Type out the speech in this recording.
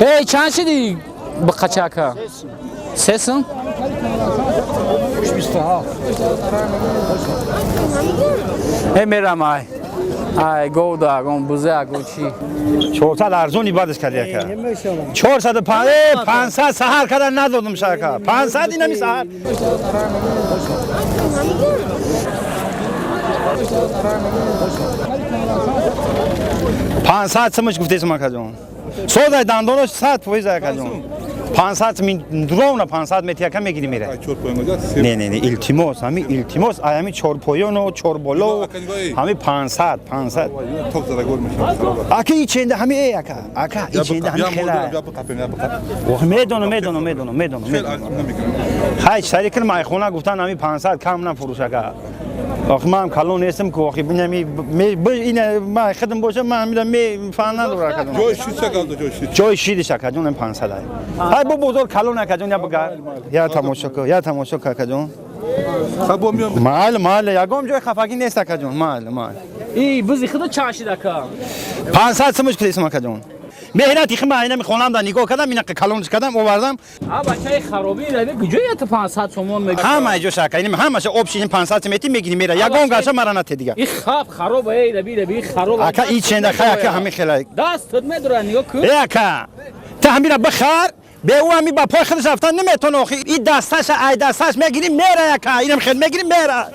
ای چند شدی بقچاکا 3 سن ای میرم ای گودا گم بوزه گوچی 400 ارزونی بعدش کردی که 405 500 سحر کردن ندادم شرکا 500 اینمی سحر پانصد سمش گفته سما کجون سودا دندونش 100 پویزه کجون 500 من درونه 500 متر کم میگیری میره نه نه نه التماس همین التماس همین چورپویونو چوربولو همین 500 توپ زده گل میشه اکی این چنده همین ای اکا این چنده همین خیلی میدونم هیچ سری کل مایخونه گفتن همین 500 کم نفروشه که آخه من کلون نیستم که آخه بینمی این ما خدم باشه من میرم می فن نداره کدوم جای شیدش کدوم 500 های بو بزرگ کلون نکدون یا بگار یا تماشا کدوم مال یگام جای خفگی نیست کدوم مال ای بزی خدا چاشی دکا 500 سمش کدوم کدوم مهنتی خم اینا میخونم دا نگاه کردم اینا کلونش کردم آوردم بچهای خرابی روی کجایت 500 تومان میگه همه جو شکا این همش آبشین 500 متر میگیری میره یگان گاشه مرانت دیگه این خراب ای ربی خراب اکا این چنده خیا همین خیلی دستت میداره نگاه کن اکا تا همینا بخار به او با پای خودش رفتن نمیتونه این دستش میگیری میره اکا اینم خیلی میگیری میره